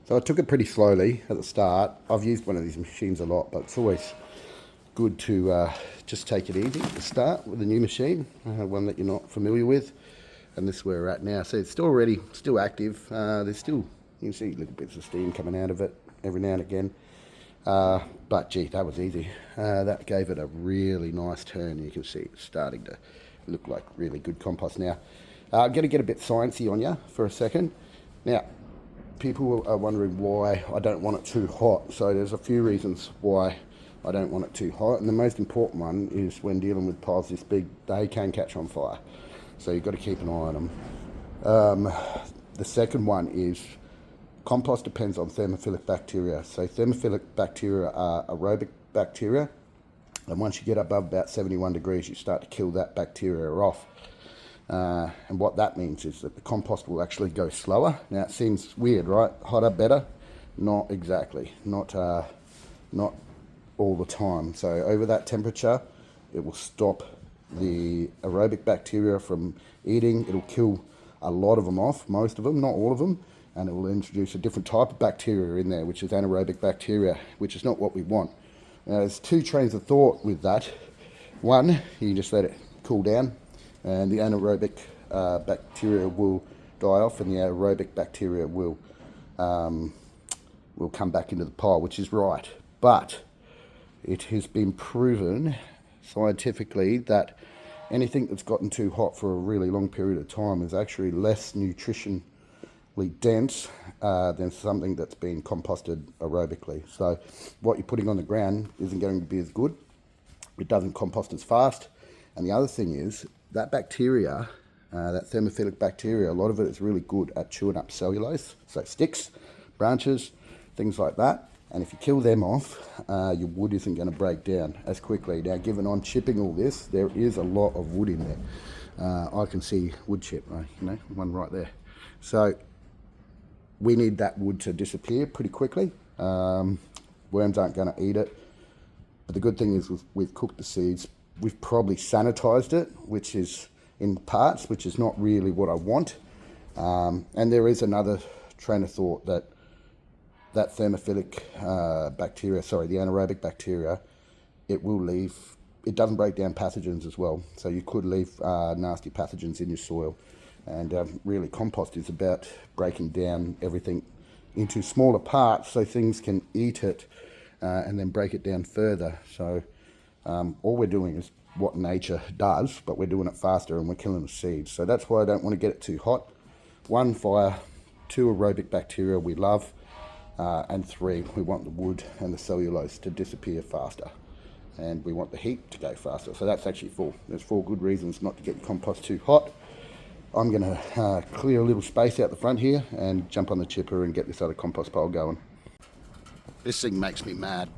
So I took it pretty slowly at the start. I've used one of these machines a lot, but it's always good to just take it easy to start with a new machine, one that you're not familiar with. And this is where we're at now. So it's still active. There's still, you can see little bits of steam coming out of it every now and again. But gee, that was easy. That gave it a really nice turn. You can see it's starting to look like really good compost now. I'm going to get a bit sciencey on you for a second. Now, people are wondering why I don't want it too hot. So there's a few reasons why I don't want it too hot. And the most important one is when dealing with piles this big, they can catch on fire. So you've got to keep an eye on them. The second one is compost depends on thermophilic bacteria. So thermophilic bacteria are aerobic bacteria. And once you get above about 71 degrees, you start to kill that bacteria off. And what that means is that the compost will actually go slower. Now it seems weird, right? Hotter, better? Not exactly. Not all the time. So over that temperature, it will stop the aerobic bacteria from eating. It'll kill a lot of them off, most of them, not all of them. And it will introduce a different type of bacteria in there, which is anaerobic bacteria, which is not what we want. Now, there's two trains of thought with that. One, you just let it cool down, and the anaerobic bacteria will die off, and the aerobic bacteria will come back into the pile, which is right. But it has been proven scientifically that anything that's gotten too hot for a really long period of time is actually less nutritionally dense than something that's been composted aerobically. So what you're putting on the ground isn't going to be as good. It doesn't compost as fast. And the other thing is that bacteria, that thermophilic bacteria, a lot of it is really good at chewing up cellulose, so sticks, branches, things like that. And if you kill them off, your wood isn't going to break down as quickly. Now, given I'm chipping all this, there is a lot of wood in there. I can see wood chip, one right there. So we need that wood to disappear pretty quickly. Worms aren't going to eat it. But the good thing is we've cooked the seeds. We've probably sanitized it, which is in parts, which is not really what I want. And there is another train of thought that thermophilic bacteria, the anaerobic bacteria, it doesn't break down pathogens as well. So you could leave nasty pathogens in your soil. And really compost is about breaking down everything into smaller parts so things can eat it and then break it down further. So all we're doing is what nature does, but we're doing it faster and we're killing the seeds. So that's why I don't want to get it too hot. 1, fire. 2, aerobic bacteria we love. And 3, we want the wood and the cellulose to disappear faster. And we want the heat to go faster. So that's actually 4. There's 4 good reasons not to get your compost too hot. I'm going to clear a little space out the front here and jump on the chipper and get this other compost pile going. This thing makes me mad.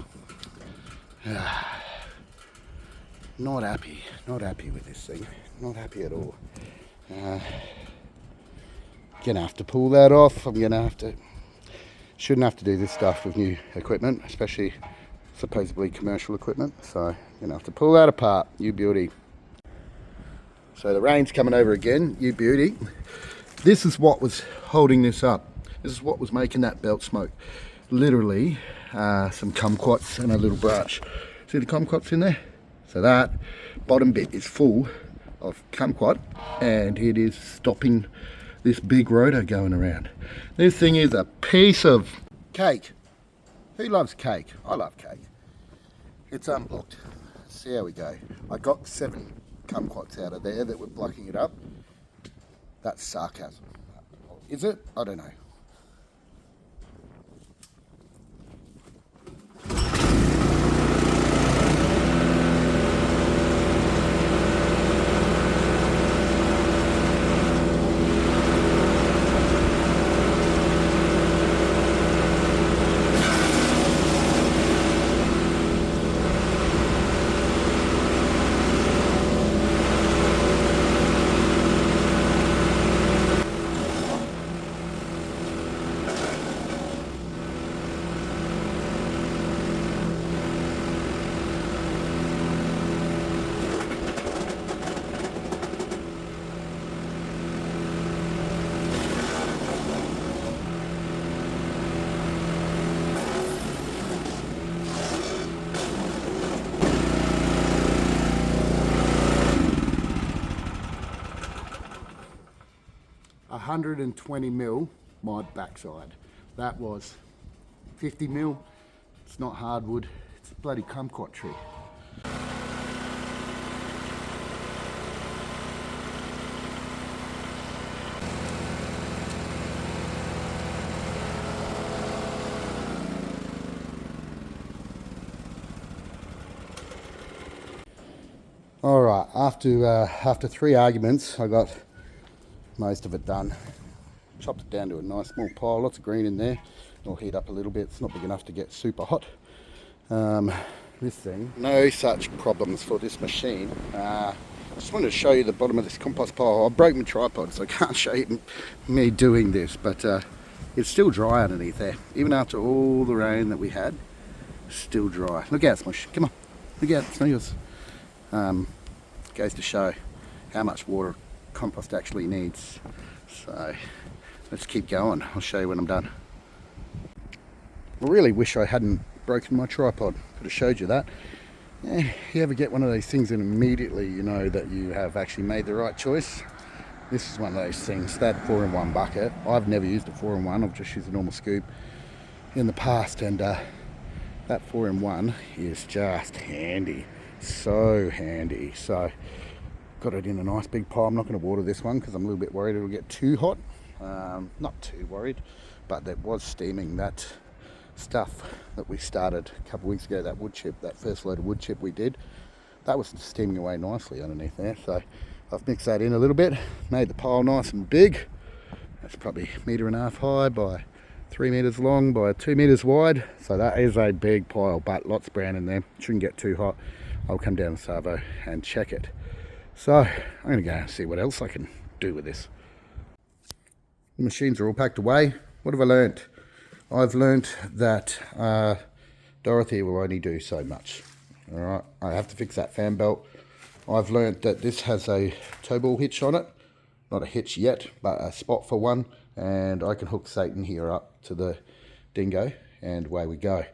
Not happy with this thing. Not happy at all. Gonna have to pull that off. Shouldn't have to do this stuff with new equipment, especially supposedly commercial equipment. So gonna have to pull that apart. You beauty. So the rain's coming over again. You beauty. This is what was holding this up. This is what was making that belt smoke. Literally some kumquats and a little branch. See the kumquats in there? So that bottom bit is full of kumquat and it is stopping this big rotor going around. This thing is a piece of cake. Who loves cake? I love cake. It's unblocked. Let's see how we go. I got 7 kumquats out of there that were blocking it up. That's sarcasm. Is it? I don't know. 120 mil my backside. That was 50 mil. It's not hardwood, it's a bloody kumquat tree. All right, after 3 arguments, I got most of it done. Chopped it down to a nice small pile, lots of green in there. It'll heat up a little bit, it's not big enough to get super hot. This thing, no such problems for this machine. Just wanted to show you the bottom of this compost pile. I broke my tripod, so I can't show you me doing this, but it's still dry underneath there. Even after all the rain that we had, still dry. Look out, Smush, come on, look out, it's not yours. Goes to show how much water compost actually needs. So let's keep going. I'll show you when I'm done. I really wish I hadn't broken my tripod. Could have showed you that. You ever get one of those things and immediately you know that you have actually made the right choice? This is one of those things. That 4-in-1 bucket, I've never used a 4-in-1, I've just used a normal scoop in the past, and that 4-in-1 is just handy. So handy. So got it in a nice big pile. I'm not going to water this one because I'm a little bit worried it'll get too hot. Not too worried, but that was steaming. That stuff that we started a couple of weeks ago, that wood chip, that first load of wood chip we did, that was steaming away nicely underneath there. So I've mixed that in a little bit, made the pile nice and big. That's probably 1.5 meters high by 3 meters long by 2 meters wide. So that is a big pile, but lots of brown in there. Shouldn't get too hot. I'll come down to Savo and check it. So I'm going to go and see what else I can do with this. The machines are all packed away. What have I learnt? I've learnt that Dorothy will only do so much. All right, I have to fix that fan belt. I've learnt that this has a tow ball hitch on it. Not a hitch yet, but a spot for one. And I can hook Satan here up to the dingo and away we go.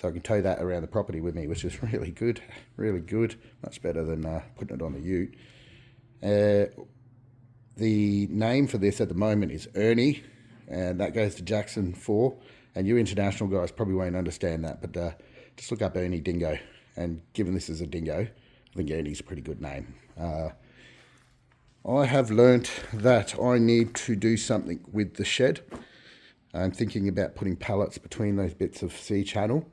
So I can tow that around the property with me, which is really good, much better than putting it on the ute. The name for this at the moment is Ernie, and that goes to Jackson 4, and you international guys probably won't understand that, but just look up Ernie Dingo, and given this is a dingo, I think Ernie's a pretty good name. I have learnt that I need to do something with the shed. I'm thinking about putting pallets between those bits of C-channel,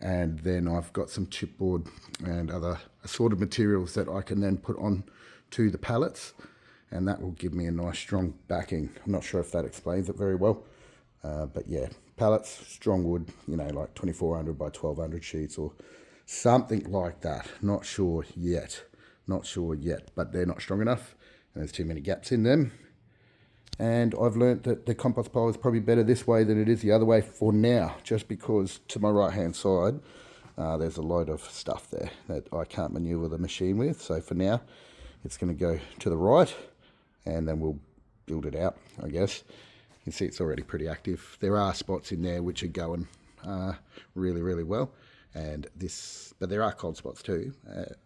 and then I've got some chipboard and other assorted materials that I can then put on to the pallets, and that will give me a nice strong backing. I'm not sure if that explains it very well, but yeah, pallets, strong wood, you know, like 2400 by 1200 sheets or something like that. Not sure yet, but they're not strong enough and there's too many gaps in them. And I've learnt that the compost pile is probably better this way than it is the other way for now, just because to my right hand side there's a load of stuff there that I can't maneuver the machine with. So for now it's going to go to the right, and then we'll build it out, I guess. You can see it's already pretty active. There are spots in there which are going really well, but there are cold spots too.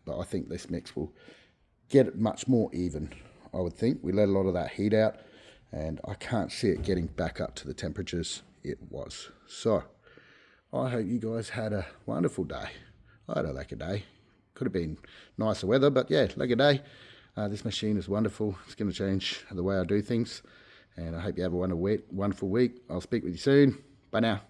But I think this mix will get it much more even, I would think. We let a lot of that heat out, and I can't see it getting back up to the temperatures it was. So I hope you guys had a wonderful day. I had a lekker day. Could have been nicer weather, but yeah, lekker day. This machine is wonderful. It's going to change the way I do things, and I hope you have a wonderful week. I'll speak with you soon. Bye now.